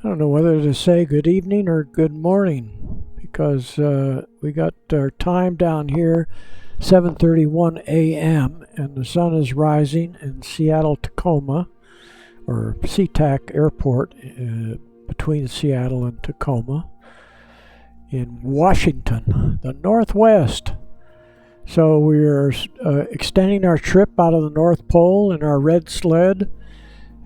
I don't know whether to say good evening or good morning because we got our time down here 7:31 a.m. and the sun is rising in Seattle Tacoma or SeaTac Airport between Seattle and Tacoma in Washington, the Northwest. So we're extending our trip out of the North Pole in our red sled,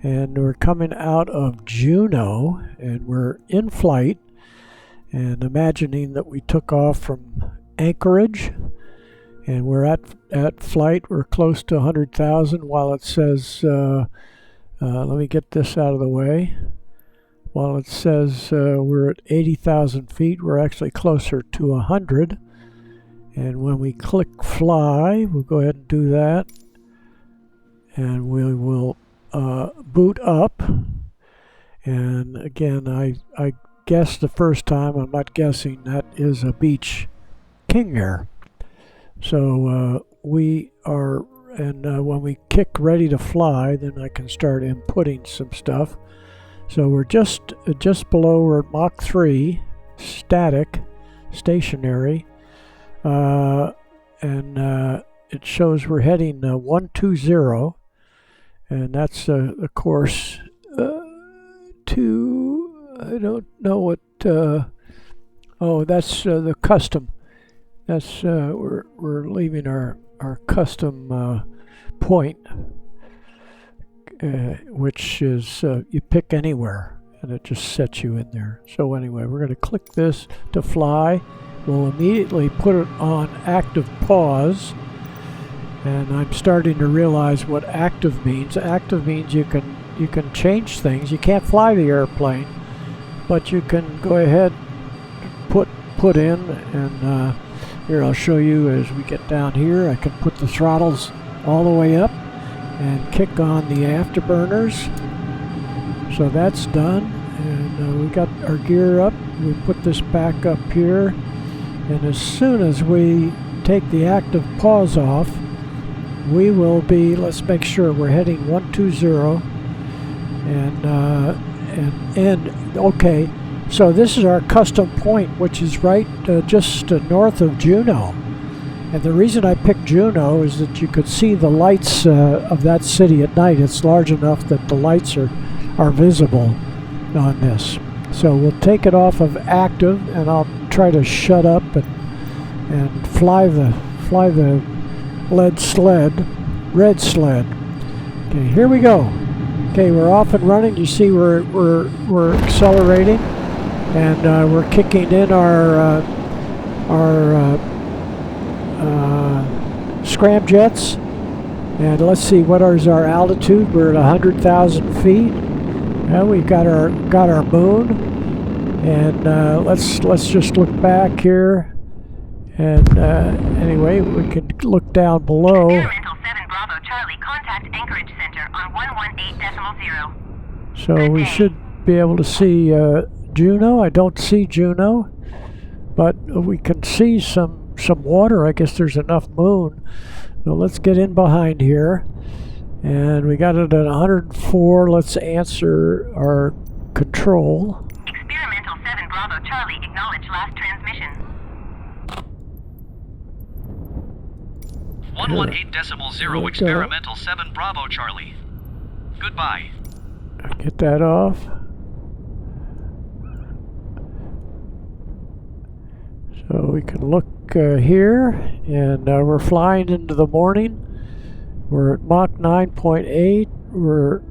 and we're coming out of Juneau, and we're in flight, and imagining that we took off from Anchorage, and we're at flight. We're close to 100,000 while it says, let me get this out of the way. While it says we're at 80,000 feet, we're actually closer to 100. And when we click fly, we'll go ahead and do that. And we will boot up. And again, I guessed the first time, I'm not guessing, that is a Beech King Air. So we are, and when we kick ready to fly, then I can start inputting some stuff. So we're just below, we're at Mach 3, static, stationary. And it shows we're heading 120, and that's the course to, I don't know what, oh, that's the custom. That's, we're leaving our custom point, which is, you pick anywhere, and it just sets you in there. So anyway, we're going to click this to fly. We'll immediately put it on active pause, and I'm starting to realize what active means. Active means you can change things. You can't fly the airplane, but you can go ahead, put in, and here I'll show you as we get down here. I can put the throttles all the way up and kick on the afterburners. So that's done, and we got our gear up. We put this back up here. And as soon as we take the active pause off, we will be, let's make sure we're heading 120, and okay, so this is our custom point, which is right just north of Juneau. And the reason I picked Juneau is that you could see the lights of that city at night. It's large enough that the lights are visible on this. So we'll take it off of active, and I'll try to shut up and fly the red sled. Okay, here we go. Okay, we're off and running. You see we're accelerating, and we're kicking in our scramjets. And let's see, what is our altitude? We're at 100,000 feet. Yeah, we've got our moon, and let's just look back here, and anyway, we can look down below. Experimental 7 Bravo Charlie, contact Anchorage Center on 118.0. So we should be able to see Juneau. I don't see Juneau, but we can see some water. I guess there's enough moon. So let's get in behind here. And we got it at 104. Let's answer our control. Experimental 7 Bravo Charlie, acknowledge last transmission. 118.0, experimental 7 Bravo Charlie. Goodbye. Get that off. So we can look here, and we're flying into the morning. We're at Mach 9.8. We're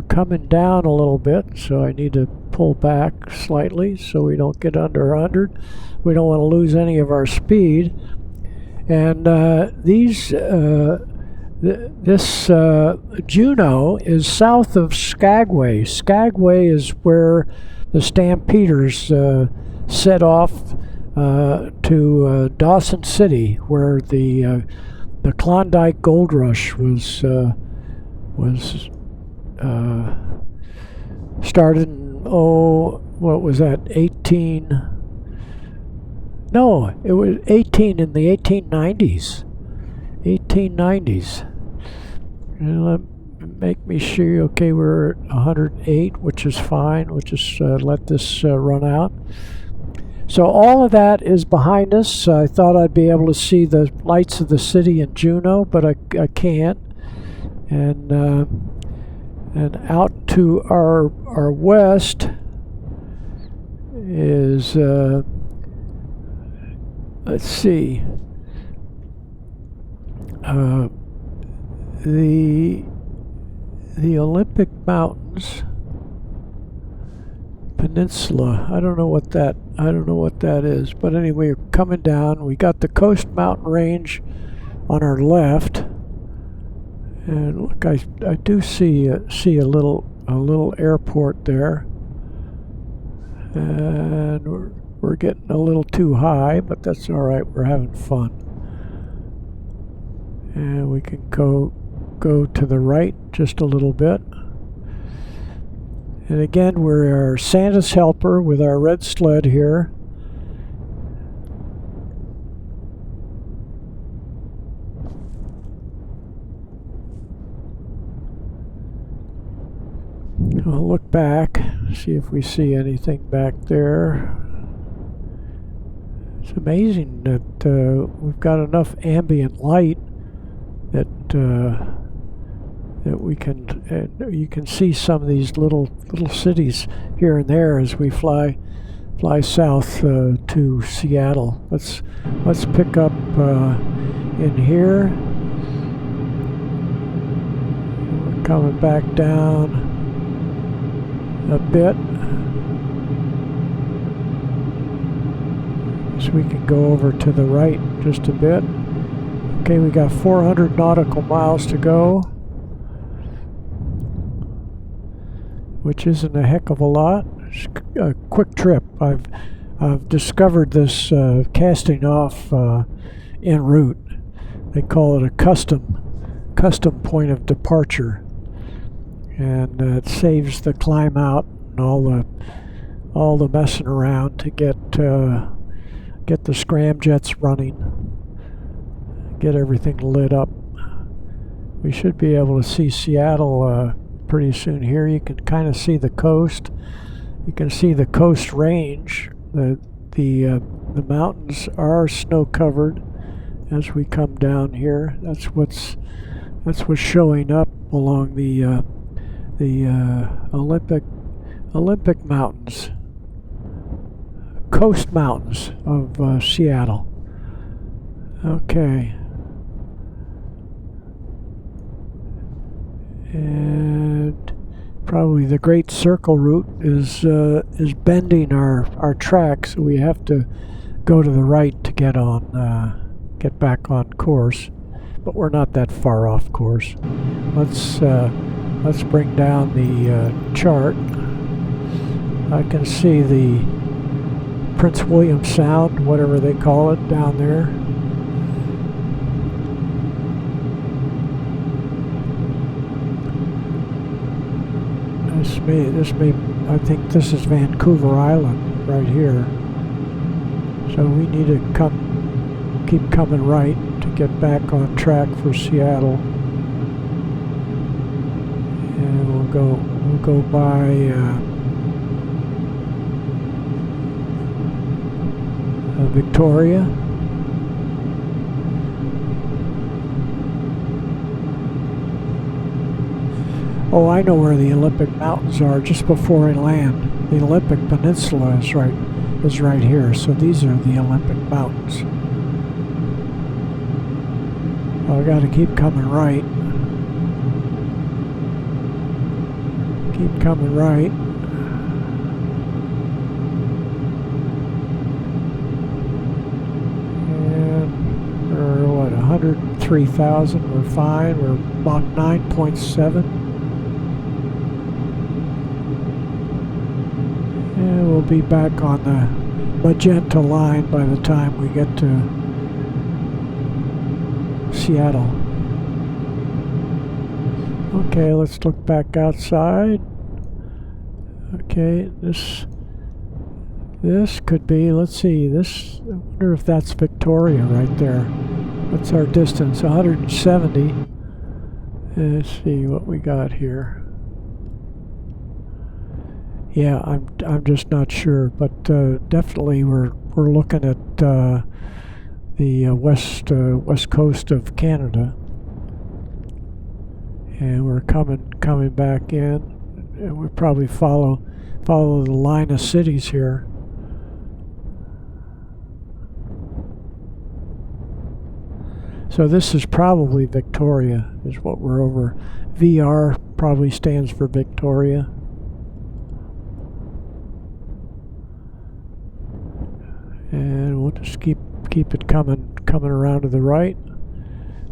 coming down a little bit, so I need to pull back slightly so we don't get under 100. We don't want to lose any of our speed. And this Juneau is south of Skagway. Skagway is where the Stampeders set off to Dawson City, where the Klondike Gold Rush was started in, what was that, 18... No, it was 18 in the 1890s. 1890s. make me sure. Okay, we're at 108, which is fine. We'll just let this run out. So all of that is behind us. I thought I'd be able to see the lights of the city in Juneau, but I can't. And out to our west is let's see, the Olympic Mountains Peninsula. I don't know what that is, but anyway, we're coming down. We got the Coast Mountain Range on our left, and look, I do see a little airport there, and we're getting a little too high, but that's all right. We're having fun, and we can go to the right just a little bit. And again, we're Santa's helper with our red sled here. We'll look back, see if we see anything back there. It's amazing that we've got enough ambient light that we can, you can see some of these little cities here and there as we fly south to Seattle. Let's pick up in here. We're coming back down a bit, so we can go over to the right just a bit. Okay, we got 400 nautical miles to go, which isn't a heck of a lot. It's a quick trip. I've discovered this casting off en route. They call it a custom point of departure, and it saves the climb out and all the messing around to get the scramjets running, get everything lit up. We should be able to see Seattle pretty soon here. You can kind of see the coast. You can see the coast range. The mountains are snow covered as we come down here. That's what's showing up along the Olympic Mountains, Coast Mountains of Seattle. Okay. And probably the Great Circle route is bending our track, so we have to go to the right to get back on course. But we're not that far off course. Let's bring down the chart. I can see the Prince William Sound, whatever they call it, down there. This may, I think this is Vancouver Island right here. So we need to keep coming right to get back on track for Seattle. And we'll go by Victoria. Oh, I know where the Olympic Mountains are, just before I land. The Olympic Peninsula is right here. So these are the Olympic Mountains. Oh, I got to keep coming right. Keep coming right. And we're what, 103,000. We're fine. We're about 9.7. And we'll be back on the magenta line by the time we get to Seattle. Okay, let's look back outside. Okay, this could be, let's see, this, I wonder if that's Victoria right there. What's our distance? 170. Let's see what we got here. Yeah, I'm just not sure, but definitely we're looking at the west coast of Canada, and we're coming back in, and we probably follow the line of cities here. So this is probably Victoria, is what we're over. VR probably stands for Victoria. And we'll just keep it coming around to the right.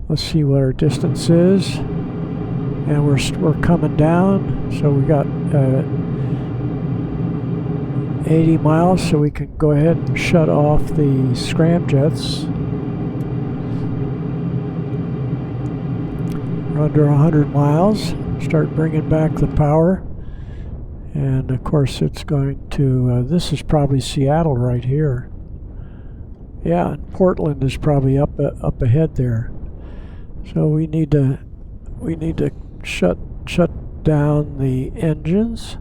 Let's see what our distance is. And we're coming down, so we got 80 miles, so we can go ahead and shut off the scramjets. We're under 100 miles. Start bringing back the power, and of course it's going to. This is probably Seattle right here. Yeah, and Portland is probably up ahead there. So we need to shut down the engines,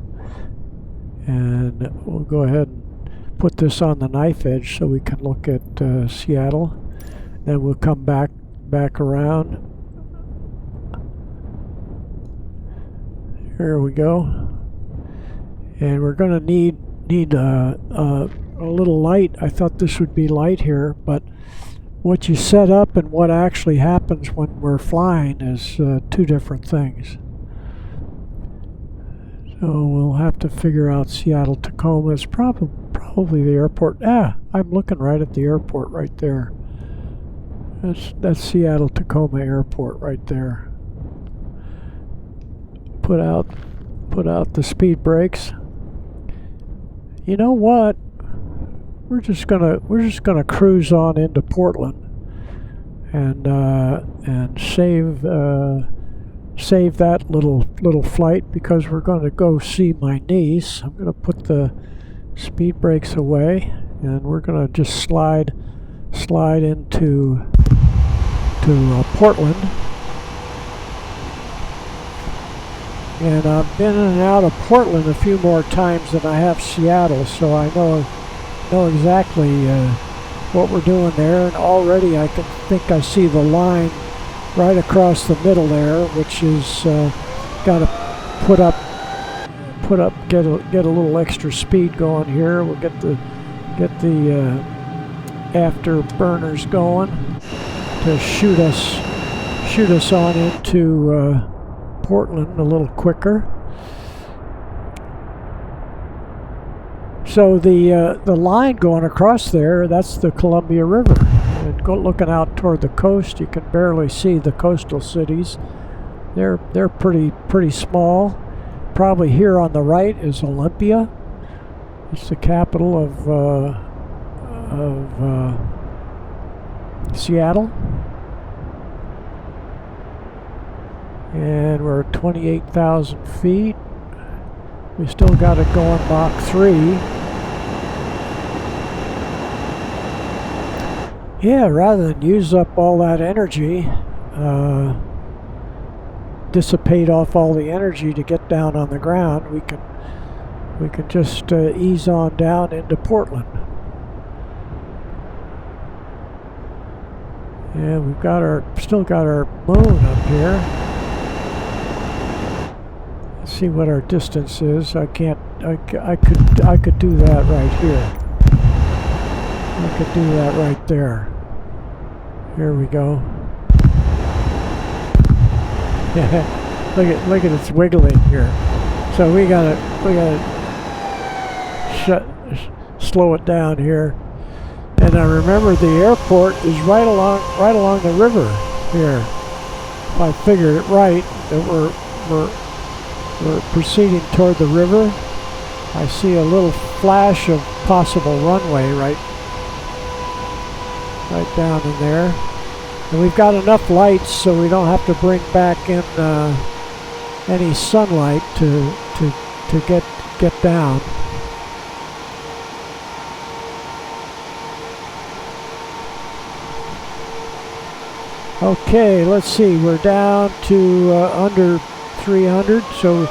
and we'll go ahead and put this on the knife edge so we can look at Seattle. Then we'll come back around. Here we go. And we're going to need a little light. I thought this would be light here, but what you set up and what actually happens when we're flying is two different things. So we'll have to figure out Seattle Tacoma. It's probably the airport. I'm looking right at the airport right there. That's Seattle Tacoma Airport right there. Put out the speed brakes. You know what? We're just gonna cruise on into Portland and save that little flight, because we're going to go see my niece. I'm going to put the speed brakes away, and we're going to just slide into Portland. And I've been in and out of Portland a few more times than I have Seattle, so I know exactly what we're doing there. And already I think I see the line right across the middle there, which is got to get a little extra speed going here. We'll get the afterburners going to shoot us on into Portland a little quicker. So the line going across there, that's the Columbia River. And looking out toward the coast, you can barely see the coastal cities. They're pretty small. Probably here on the right is Olympia. It's the capital of Seattle. And we're at 28,000 feet. We still got it going Mach 3. Yeah, rather than use up all that energy, dissipate off all the energy to get down on the ground, we can just ease on down into Portland. And we've still got our moon up here. Let's see what our distance is. I could do that right here. I could do that right there. Here we go. Look at it's wiggling here. So we gotta slow it down here. And I remember the airport is right along the river here. If I figured it right, that we're proceeding toward the river. I see a little flash of possible runway right down in there. And we've got enough lights so we don't have to bring back in any sunlight to get down. Okay, let's see. We're down to under 300, so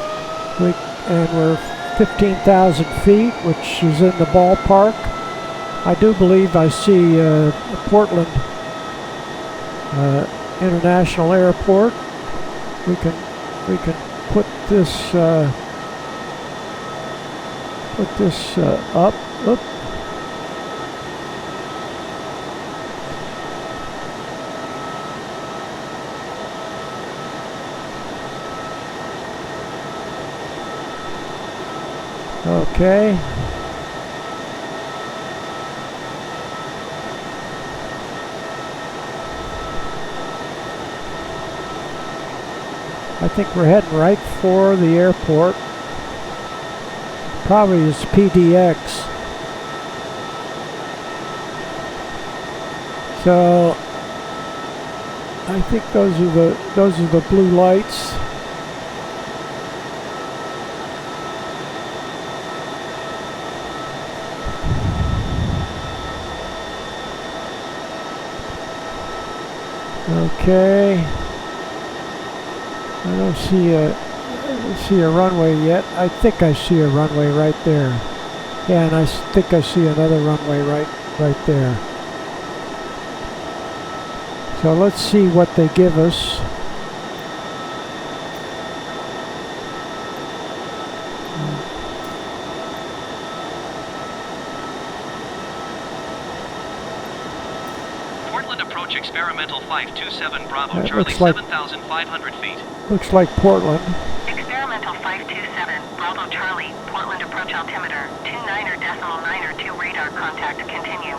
we're 15,000 feet, which is in the ballpark. I do believe I see Portland International Airport. We can put this up. Oop. Okay. I think we're heading right for the airport. Probably is PDX. So I think those are the blue lights. Okay. I don't see a runway yet. I think I see a runway right there. Yeah, and I think I see another runway right there. So let's see what they give us. Portland approach experimental 527 Bravo That Charlie, looks like- 7,500 feet. Looks like Portland. Experimental 527, Bravo Charlie, Portland approach altimeter, 29.902 radar contact, continue.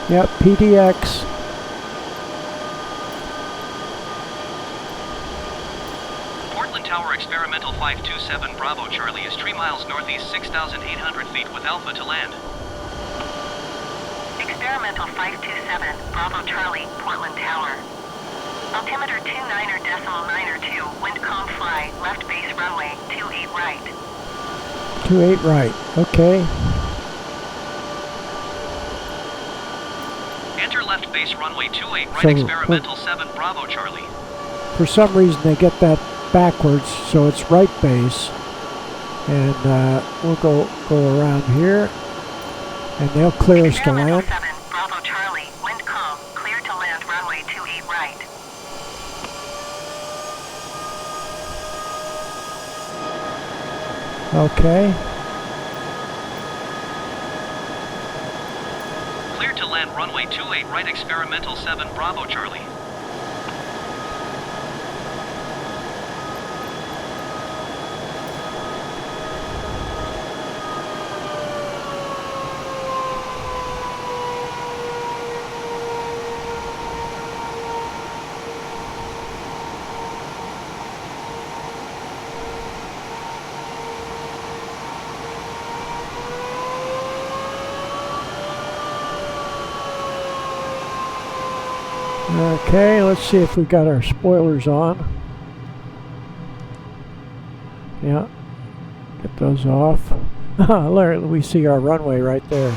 Yep, PDX. Portland Tower experimental 527 Bravo Charlie is 3 miles northeast, 6,800 feet with Alpha to land. Experimental 527, Bravo Charlie, Portland Tower. Altimeter 29.902, wind calm fly, left base runway, 28 right. 28 right. Okay. Enter left base runway 28 right So, experimental 7 Bravo Charlie. For some reason they get that backwards, so it's right base. And we'll go around here, and they'll clear us to Experimental land. 7, Bravo Charlie, wind calm, clear to land runway 28 right. Okay. Clear to land runway 28 right experimental 7 Bravo Charlie. Okay, let's see if we got our spoilers on. Yeah, get those off. There, we see our runway right there.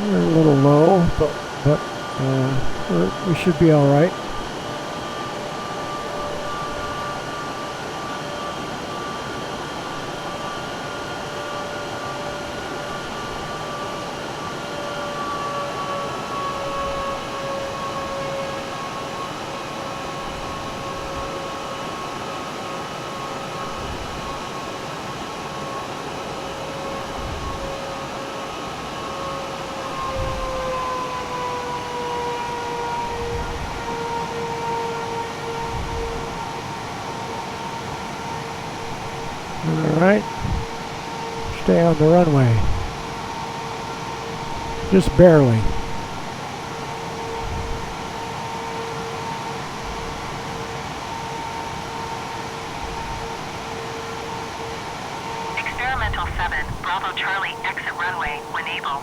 We're a little low, but we should be all right. Alright, stay on the runway, just barely. Experimental 7, Bravo Charlie, exit runway when able.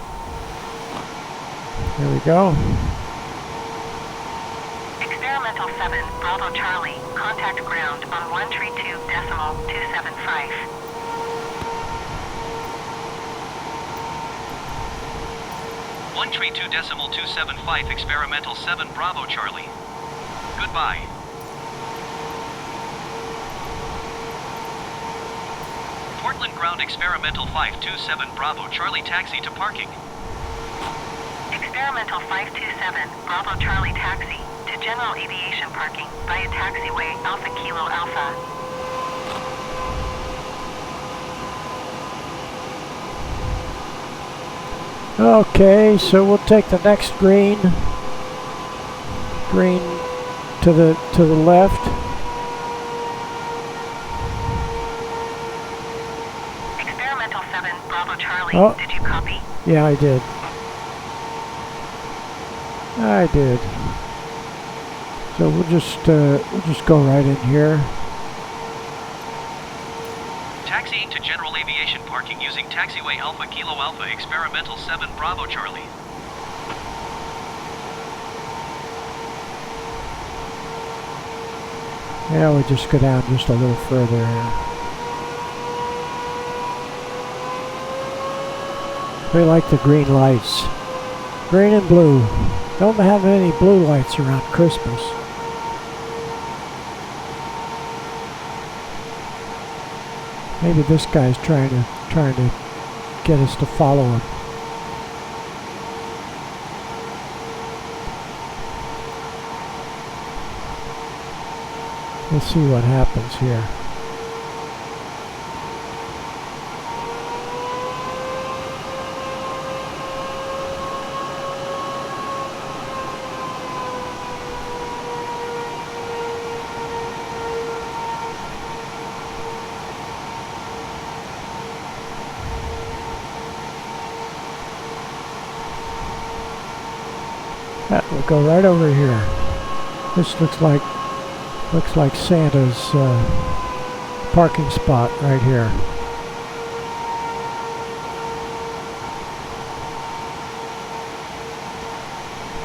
Here we go. Experimental 7, Bravo Charlie, contact ground on 132.275. 132.275 experimental 7 Bravo Charlie. Goodbye. Portland ground experimental 527 Bravo Charlie taxi to parking. Experimental 527, Bravo Charlie taxi to general aviation parking via taxiway Alpha Kilo Alpha. Okay, so we'll take the next green to the left. Experimental 7, Bravo Charlie, Oh. did you copy? Yeah, I did. I did. So we'll just go right in here. Taxiing to general aviation parking using taxiway Alpha Kilo Alpha experimental 7 Bravo Charlie. Yeah, we just go down just a little further here. We like the green lights. Green and blue. Don't have any blue lights around Christmas. Maybe this guy's trying to get us to follow him. We'll see what happens here. We'll go right over here. This looks like Santa's parking spot right here.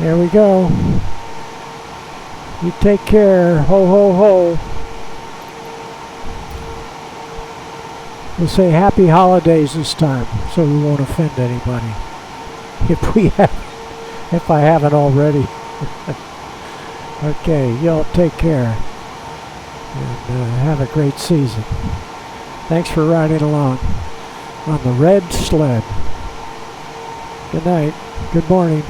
There we go. You take care. Ho, ho, ho. We'll say happy holidays this time, so we won't offend anybody. If I haven't already. Okay, y'all take care. And have a great season. Thanks for riding along on the red sled. Good night. Good morning.